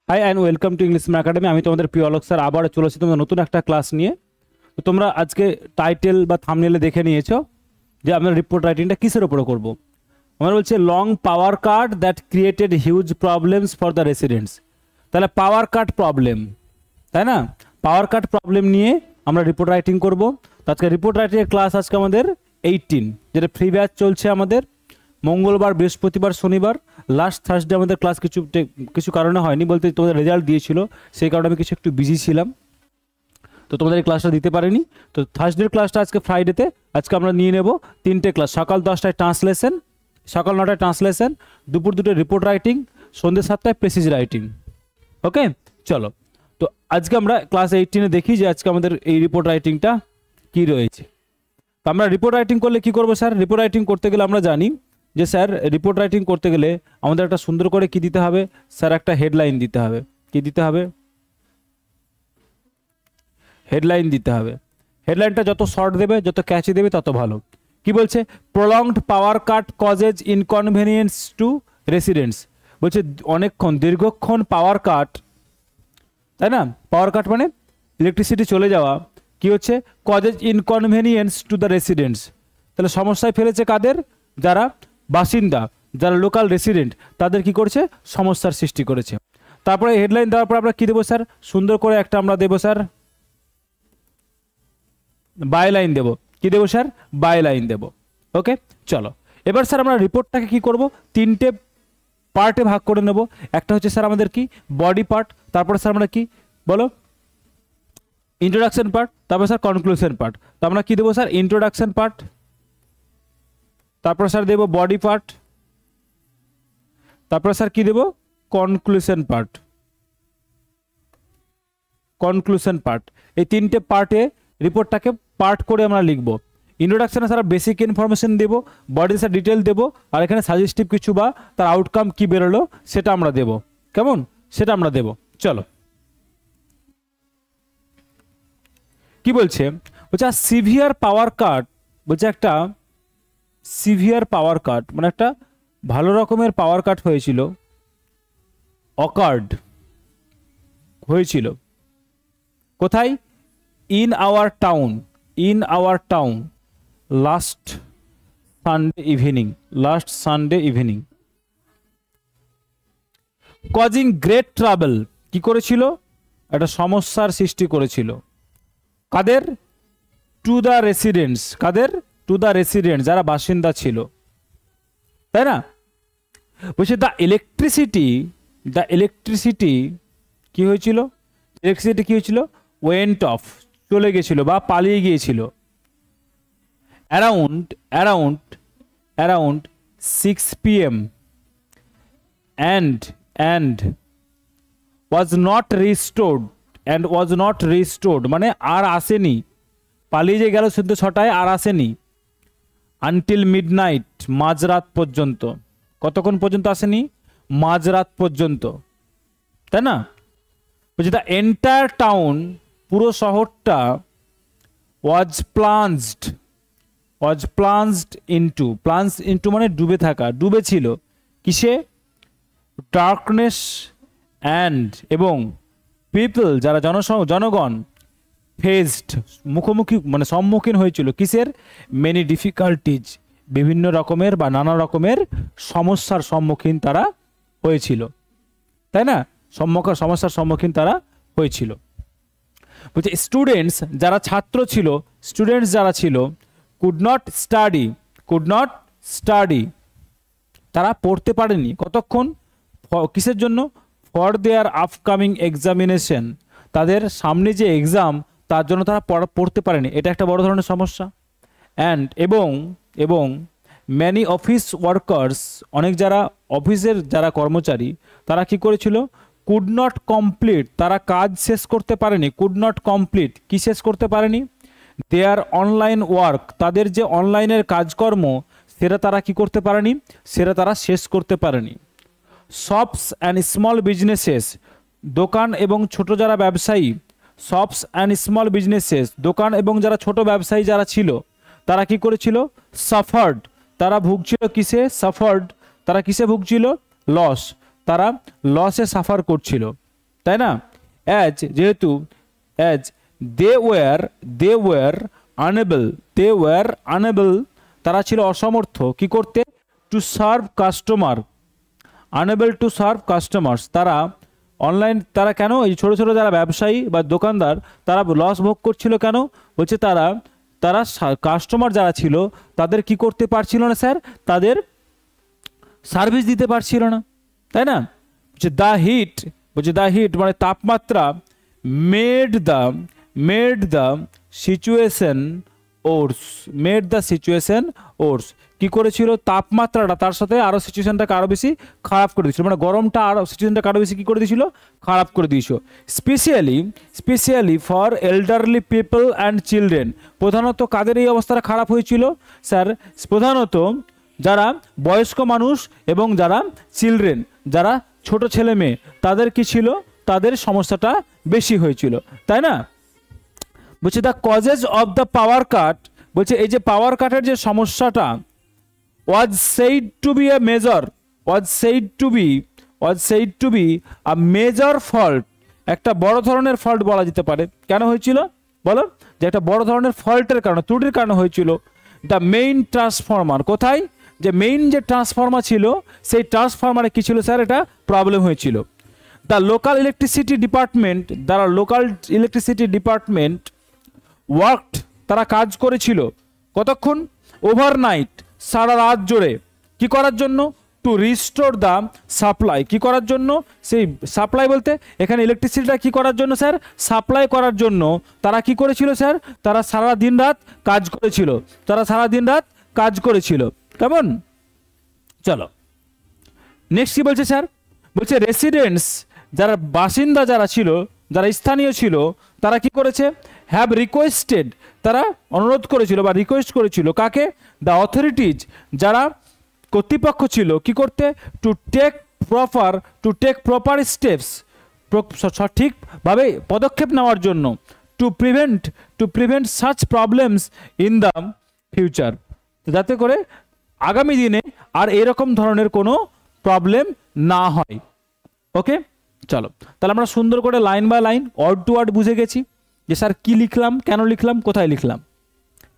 High and welcome to English academy. আমি তোমাদের প্রিয় আলোক স্যার আবার চলে এসেছি তোমাদের নতুন একটা ক্লাস নিয়ে। তো তোমরা আজকে টাইটেল বা থাম্বনেলে দেখে নিয়েছো যে আমরা রিপোর্ট রাইটিংটা কিসের উপরে করব। আমরা বলছি long power cut that created huge problems for the residents. তাহলে পাওয়ার কাট প্রবলেম, তাই না? পাওয়ার কাট প্রবলেম নিয়ে আমরা রিপোর্ট রাইটিং করব। তো আজকে রিপোর্ট রাইটিংয়ের ক্লাস আজকে আমাদের 18, যেটা ফ্রি ব্যাচ চলছে আমাদের মঙ্গলবার, বৃহস্পতিবার, শনিবার। লাস্ট থার্সডে আমাদের ক্লাস কিছু কারণে হয়নি, বলতে তোমাদের রেজাল্ট দিয়েছিল, সেই কারণে আমি একটু বিজি ছিলাম, তো তোমাদের এই ক্লাসটা দিতে পারিনি। তো থার্সডের ক্লাসটা আজকে ফ্রাইডেতে আজকে আমরা নিয়ে নেব 3টে ক্লাস। সকাল 10টায় ট্রান্সলেশন, সকাল 9টায় ট্রান্সলেশন, দুপুর 2টায় রিপোর্ট রাইটিং, সন্ধ্যে 7টায় প্রেসিজ রাইটিং। ওকে, চলো। তো আজকে আমরা ক্লাস 18-এ দেখি যে আজকে আমাদের এই রিপোর্ট রাইটিংটা কি রয়েছে। তো আমরা রিপোর্ট রাইটিং করলে কি করবো স্যার? রিপোর্ট রাইটিং করতে গেলে আমরা জানি যে স্যার রিপোর্ট রাইটিং করতে গেলে আমাদের একটা সুন্দর করে কি দিতে হবে স্যার? একটা হেডলাইন দিতে হবে। কি দিতে হবে? হেডলাইন দিতে হবে। হেডলাইনটা যত শর্ট দেবে, যত ক্যাচি দেবে, তত ভালো। কি বলছে? প্রলংড পাওয়ার কাট কজেজ ইনকনভেনিয়েন্স টু রেসিডেন্টস। বলছে অনেকক্ষণ, দীর্ঘক্ষণ পাওয়ার কাট, তাই না? পাওয়ার কাট মানে ইলেকট্রিসিটি চলে যাওয়া, কি হচ্ছে? Causes inconvenience two the residents. তাহলে সমস্যায় ফেলেছে কাদের? যারা বাসিন্দা, যারা লোকাল রেসিডেন্ট, তাদের কি করেছে? সমস্যার সৃষ্টি করেছে। তারপরে হেডলাইন দেওয়ার পর আমরা কি দেবো স্যার? সুন্দর করে একটা আমরা দেবো স্যার বাই লাইন দেবো। কি দেবো স্যার? বাই লাইন দেবো। ওকে, চলো। এবার স্যার আমরা রিপোর্টটাকে কি করব? 3টে পার্টে ভাগ করে নেব। একটা হচ্ছে স্যার আমাদের কি বডি পার্ট, তারপরে স্যার আমরা কি বলো ইন্ট্রোডাকশন পার্ট, তারপর স্যার কনক্লুশন পার্ট। তো আমরা কি দেবো স্যার? ইন্ট্রোডাকশন পার্ট, তারপর স্যার দেবো বডি পার্ট, তারপর স্যার কি দেবো? Conclusion part. কনক্লুশন পার্ট, এই 3টে পার্টে রিপোর্টটাকে পার্ট করে আমরা লিখবো। ইন্ট্রোডাকশনে স্যার বেসিক ইনফরমেশন দেবো, বডি স্যার ডিটেল দেবো, আর এখানে সাজেস্টিভ কিছু বা তার আউটকাম কি বেরোলো সেটা আমরা দেবো। কেমন? সেটা আমরা দেবো। চলো, কি বলছে? বলছে সিভিয়ার পাওয়ার কাট। বলছে একটা সিভিয়ার পাওয়ার কাট মানে একটা ভালো রকমের পাওয়ার কাট হয়েছিল, অকার্ড হয়েছিল। কোথায়? In our town, in our town last Sunday evening, last Sunday evening. Causing great trouble, কি করেছিল? একটা সমস্যার সৃষ্টি করেছিল। কাদের? To the residents. কাদের? টু দ্য রেসিডেন্টস, যারা বাসিন্দা ছিল, তাই না? বলছে দ্য ইলেকট্রিসিটি কি হয়েছিল? ইলেকট্রিসিটি কি হয়েছিল? ওয়েন্ট অফ, চলে গেছিল বা পালিয়ে গিয়েছিল। Around 6 PM and was not restored মানে আর আসেনি, পালিয়ে যে গেল শুদ্ধ 6টায়, আর আসেনি। আনটিল মিডনাইট, মাঝরাত পর্যন্ত। কতক্ষণ পর্যন্ত আসেনি? মাঝরাত পর্যন্ত, তাই না? বলছে দ্য এন্টায়ার টাউন, পুরো শহরটা ওয়াজ প্লাঞ্জড ইনটু মানে ডুবে থাকা, ডুবে ছিল। কিসে? ডার্কনেস অ্যান্ড, এবং পিপল, যারা জনগণ, ফেসড, মুখোমুখি মানে সম্মুখীন হয়েছিল কিসের? মেনি ডিফিকাল্টিজ, বিভিন্ন রকমের বা নানা রকমের সমস্যার সম্মুখীন তারা হয়েছিল, তাই না? সমস্যার সম্মুখীন তারা হয়েছিল। বলছে স্টুডেন্টস, যারা ছাত্র ছিল, স্টুডেন্টস যারা ছিল, কুড নট স্টাডি, তারা পড়তে পারেনি। কতক্ষণ? কিসের জন্য? ফর দেয়ার আপকামিং এক্সামিনেশন, তাদের সামনে যে এক্সাম তার জন্য তারা পড়তে পারেনি। এটা একটা বড় ধরনের সমস্যা। এবং ম্যানি অফিস ওয়ার্কার্স, অনেক যারা অফিসের যারা কর্মচারী, তারা কি করেছিল? কুড নট কমপ্লিট, তারা কাজ শেষ করতে পারেনি। কুড নট কমপ্লিট, কি শেষ করতে পারেনি? দেয়ার অনলাইন ওয়ার্ক, তাদের যে অনলাইনের কাজকর্ম সেটা তারা কি করতে পারেনি? সেটা তারা শেষ করতে পারেনি। শপস অ্যান্ড স্মল বিজনেসেস, দোকান এবং ছোট যারা ব্যবসায়ী, শপস অ্যান্ড স্মল বিজনেসেস, দোকান এবং যারা ছোট ব্যবসায়ী যারা ছিল, তারা কি করেছিল? সাফার্ড, তারা ভুগছিল কিসে? সাফার্ড, তারা কিসে ভুগছিল? লস, তারা লসে সাফার করছিল। তাই না? অ্যাজ যেহেতু অ্যাজ দে ওয়ার আনেবল, তারা ছিল অসমর্থ কি করতে, two serve customer, unable two serve customers, তারা অনলাইন, তারা কেন এই ছোটো ছোটো যারা ব্যবসায়ী বা দোকানদার তারা লস ভোগ করছিল কেন, বলছে তারা কাস্টমার যারা ছিল তাদের কি করতে পারছিল না স্যার, তাদের সার্ভিস দিতে পারছিল না, তাই না? বলছে দ্য হিট মানে তাপমাত্রা মেড দ্য সিচুয়েশন ওর্স, কি করেছিল, তাপমাত্রাটা তার সাথে আরো সিচুয়েশনটাকে আরো বেশি খারাপ করে দিয়েছিল, মানে গরমটা আরো সিচুয়েশনটাকে আরো বেশি কি করে দিয়েছিল, খারাপ করে দিয়েছিল। Specially for elderly people and children, প্রধানত কাদের এই অবস্থাটা খারাপ হয়েছিল স্যার, প্রধানত যারা বয়স্ক মানুষ এবং যারা চিলড্রেন, যারা ছোট ছেলে মেয়ে, তাদের কি ছিল, তাদের সমস্যাটা বেশি হয়েছিল, তাই না? বলছে the causes of the power cut, বলছে এই যে পাওয়ার কাটের যে সমস্যাটা, was said to be a major fault, একটা বড় ধরনের ফল্ট বলা যেতে পারে। কেন হয়েছিল বলো, যে একটা বড় ধরনের ফল্টের কারণে, ত্রুটির কারণে হয়েছিল। দ্য মেইন ট্রান্সফরমার, কোথায়, যে মেইন যে ট্রান্সফরমার ছিল সেই ট্রান্সফরমারে কি ছিল স্যার, এটা প্রবলেম হয়েছিল। The local electricity department worked, তারা কাজ করেছিল কতক্ষণ, ওভারনাইট, সারা রাত জোরে, কি করার জন্য, টু রিস্টোর দ্য সাপ্লাই, কি করার জন্য, সেই সাপ্লাই বলতে এখানে ইলেকট্রিসিটিটা কি করার জন্য স্যার, সাপ্লাই করার জন্য তারা কি করেছিল স্যার, তারা সারা দিন রাত কাজ করেছিল, কেমন? চলো নেক্সট কি বলছে স্যার, বলছে রেসিডেন্টস, যারা বাসিন্দা যারা ছিল, যারা স্থানীয় ছিল, তারা কি করেছে, হ্যাভ রিকোয়েস্টেড, তারা অনুরোধ করেছিল বা রিকোয়েস্ট করেছিল কাকে, দ্য অথরিটিজ, যারা কর্তৃপক্ষ ছিল, কি করতে, টু টেক প্রপার স্টেপস, সঠিকভাবে পদক্ষেপ নেওয়ার জন্য, two prevent such problems in the future, যাতে করে আগামী দিনে আর এরকম ধরনের কোনো প্রবলেম না হয়। ওকে, চলো তাহলে আমরা সুন্দর করে line by line word to word বুঝে গেছি যে স্যার কি লিখলাম, কেন লিখলাম, কোথায় লিখলাম,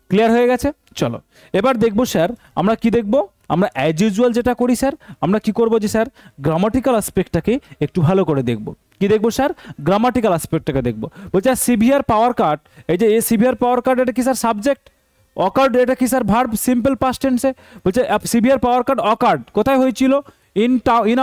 ক্লিয়ার হয়ে গেছে। চলো এবার দেখবো স্যার আমরা কি দেখবো, আমরা অ্যাজ ইউজুয়াল যেটা করি স্যার, আমরা কি করবো যে স্যার গ্রামাটিক্যাল অ্যাসপেক্টটাকে একটু ভালো করে দেখবো। কি দেখবো স্যার, গ্রামাটিক্যাল অ্যাসপেক্টটাকে দেখবো। বলছে সিভিয়ার পাওয়ার কাট, এই যে সিভিয়ার পাওয়ার কাট এটা কি স্যার সাবজেক্ট, অকার্ড এটা কি স্যার ভার্ব সিম্পল পাস্ট টেন্সে। বলছে সিভিয়ার পাওয়ার কাট অকার্ড, কোথায় হয়েছিল, ইন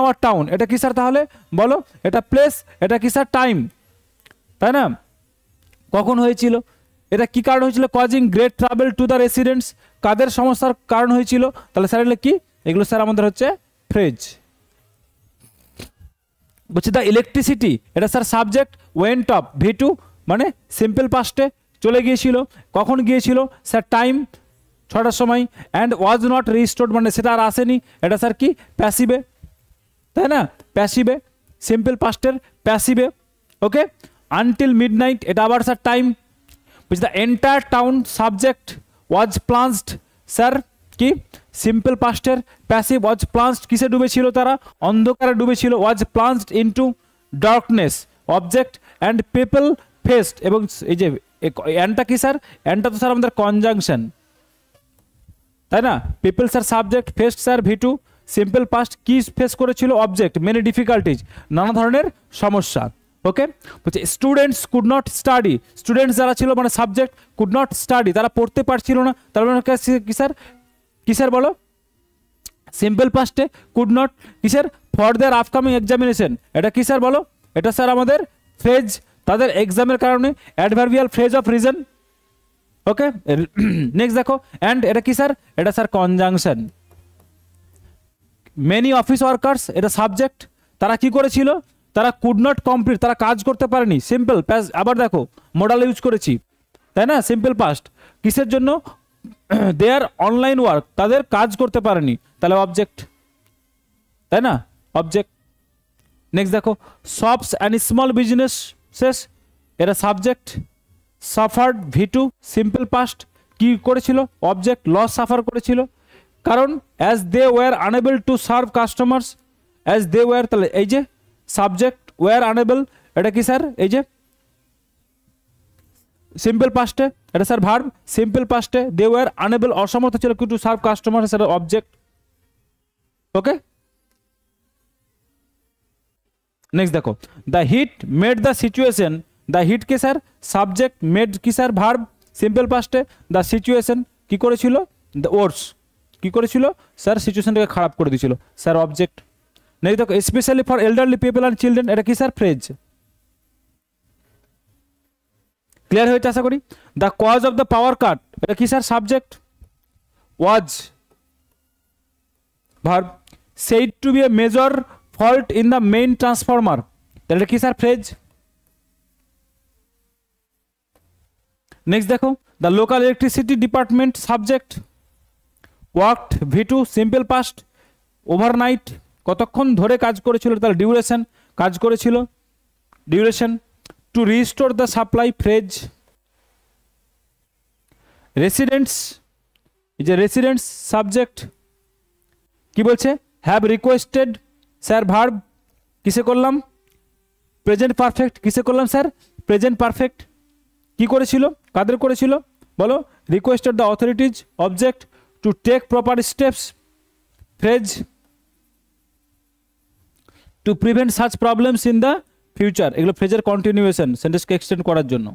আওয়ার টাউন, এটা কি স্যার তাহলে বলো, এটা প্লেস, এটা কি স্যার টাইম, তাই না? কখন হয়েছিল, এটা কি কারণ হয়েছিল, causing great travel to the residents, কাদের সমস্যার কারণ হয়েছিল, তাহলে স্যার এগুলো কি, এগুলো স্যার আমাদের হচ্ছে ফ্রেজ। বলছে দ্য ইলেকট্রিসিটি, এটা স্যার সাবজেক্ট, ওয়েন্ট অফ ভি2 মানে সিম্পল পাস্টে চলে গিয়েছিল, কখন গিয়েছিল স্যার টাইম 6টার সময়, অ্যান্ড ওয়াজ নট রিস্টোর্ড মানে সেটা আর আসেনি, এটা স্যার কি প্যাসিভে, তাই না, প্যাসিভে, সিম্পল পাস্টের প্যাসিভে। ওকে, আনটিল মিডনাইট এটা আবার স্যার টাইম। বলছে the entire town subject, was plunged sir কি সিম্পল পাস্টের প্যাসিভ, ওয়াজ প্লান্সড কিসে ডুবেছিল, তারা অন্ধকারে ডুবেছিল, was plunged into darkness object, and people faced, এবং এই যে অ্যান্ডটা কি স্যার, অ্যান্ডটা তো স্যার আমাদের কনজাংশন, তাই না, people sir subject, faced sir ভি2, simple past কি ফেস করেছিল, অবজেক্ট, মেনি ডিফিকাল্টিজ নানা ধরনের সমস্যা। ওকে, বলছে students could not study, students যারা ছিল মানে সাবজেক্ট, কুড নট স্টাডি তারা পড়তে পারছিল না, তার মানে কি স্যার বলো, সিম্পল পাস্টে কুড নট কিসের, ফর দেয়ার আপকামিং এক্সামিনেশন, এটা কি স্যার বলো, এটা স্যার আমাদের ফ্রেজ, তাদের এক্সামের কারণে, adverbial phrase of reason. Okay, next দেখো, অ্যান্ড এটা কি স্যার, এটা sir conjunction. Many office workers এটা সাবজেক্ট, তারা কি করেছিল, তারা কুড নট কমপ্লিট, তারা কাজ করতে পারেনি, সিম্পল প্যাস, আবার দেখো মডাল ইউজ করেছি, তাই না, সিম্পল পাস্ট, কিসের জন্য, দেয়ার অনলাইন ওয়ার্ক, তাদের কাজ করতে পারেনি, তাহলে অবজেক্ট, তাই না, অবজেক্ট। নেক্সট দেখো, শপস অ্যান্ড স্মল বিজনেসেস এটা subject, suffered V two simple past, কি করেছিল, অবজেক্ট, লস সাফার করেছিল, কারণ as they were unable to serve customers, as they were, তাহলে এই যে সাবজেক্ট, ওয়ার আনএবল, এটা কি স্যার? এই যে সিম্পল পাস্টে, এটা স্যার ভার্ব। সিম্পল পাস্টে দে ওয়ার আনএবল, অসমর্থ ছিল কি to serve customer, sir object. Okay, next দেখো, the heat made the situation, the heat কে স্যার সাবজেক্ট, মেড কি স্যার ভার্ব সিম্পল পাস্টে, দ্য সিচুয়েশন কি করেছিল, দ্য ওয়ার্স কি করেছিল স্যার সিচুয়েশনটাকে খারাপ করে দিয়েছিল, স্যার অবজেক্ট। নেক্সট দেখো, specially for elderly people and children, এটা কি স্যার ফ্রেজ। ক্লিয়ার হয়েছে আশা করি। The cause of the power cut, এটা কি sir subject, was verb. Said to be a major fault in the main transformer, এটা কি স্যার ফ্রেজ। নেক্সট দেখো, the local electricity department subject, worked ভি2 simple past, overnight কতক্ষণ ধরে কাজ করেছিল, তাহলে ডিউরেশন কাজ করেছিল, duration. To restore the supply phrase. Residents, এই যে রেসিডেন্টস সাবজেক্ট কি বলছে, হ্যাভ রিকোয়েস্টেড স্যার ভার্ব কিসে করলাম, প্রেজেন্ট পারফেক্ট কিসে করলাম স্যার, প্রেজেন্ট পারফেক্ট। কি করেছিল, কাদের করেছিল বলো, requested the authorities object. To take proper steps phrase. To prevent such problems in the future, এগুলো ফ্রেজের কন্টিনিউয়েশন, সেন্টেন্সকে এক্সটেন্ড করার জন্য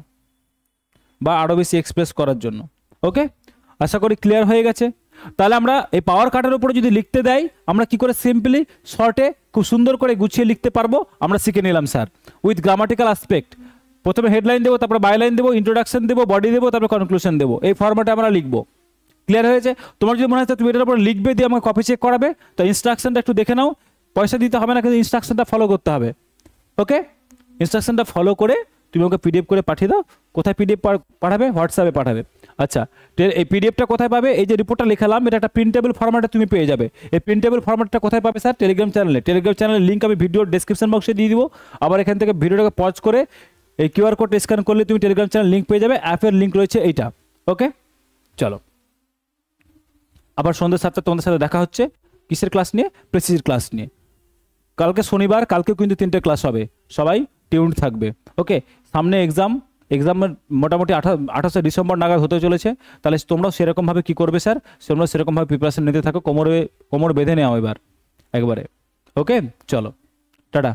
বা আরও বেশি এক্সপ্রেস করার জন্য। ওকে, আশা করি ক্লিয়ার হয়ে গেছে। তাহলে আমরা এই পাওয়ার কাটের উপরে যদি লিখতে দেয়, আমরা কি করে সিম্পলি শর্টে খুব সুন্দর করে গুছিয়ে লিখতে পারবো আমরা শিখে নিলাম স্যার, উইথ গ্রামাটিক্যাল অ্যাসপেক্ট। প্রথমে হেডলাইন দেবো, তারপরে বাইলাইন দেবো, ইন্ট্রোডাকশন দেবো, বডি দেবো, তারপরে কনক্লুশন দেবো, এই ফরম্যাটে আমরা লিখবো। ক্লিয়ার হয়েছে? তোমার যদি মনে হয় তুমি এটার উপরে লিখবে দিয়ে আমাকে কপি চেক করাবে, তো ইনস্ট্রাকশনটা একটু দেখে নাও, পয়সা দিতে হবে না, কিন্তু ইনস্ট্রাকশনটা ফলো করতে হবে। ওকে, ইনস্ট্রাকশনটা ফলো করে তুমি ওকে পিডিএফ করে পাঠিয়ে দাও। কোথায় পিডিএফ পাঠাবে? হোয়াটসঅ্যাপে পাঠাবে। আচ্ছা, এই পিডিএফটা কোথায় পাবে? এই যে রিপোর্টটা লিখালাম, এটা একটা প্রিন্টেবল ফরম্যাটে তুমি পেয়ে যাবে। এই প্রিন্টেবল ফরম্যাটটা কোথায় পাবে স্যার? টেলিগ্রাম চ্যানেলে। টেলিগ্রাম চ্যানেলের লিঙ্ক আমি ভিডিওর ডেসক্রিপশন বক্সে দিয়ে দিব। আবার এখান থেকে ভিডিওটাকে পজ করে এই কিউআর কোড স্ক্যান করলে তুমি টেলিগ্রাম চ্যানেল লিঙ্ক পেয়ে যাবে। অ্যাপের লিঙ্ক রয়েছে এইটা। ওকে, চলো আবার সন্ধ্যে 7টায় তোমাদের সাথে দেখা হচ্ছে। কিসের ক্লাস নিয়ে? প্রেসিজের ক্লাস নিয়ে। কালকে শনিবার, কালকেও কিন্তু 3টে ক্লাস হবে, সবাই টিউনড থাকবে। ওকে, সামনে এক্সামের মোটামুটি 28শে ডিসেম্বর নাগাদ হতে চলেছে। তাহলে তোমরাও সেরকমভাবে কী করবে স্যার, তোমরা সেরকমভাবে প্রিপারেশন নিতে থাকো, কোমর বেঁধে নেওয়া এবার একবারে। ওকে, চলো টাটা।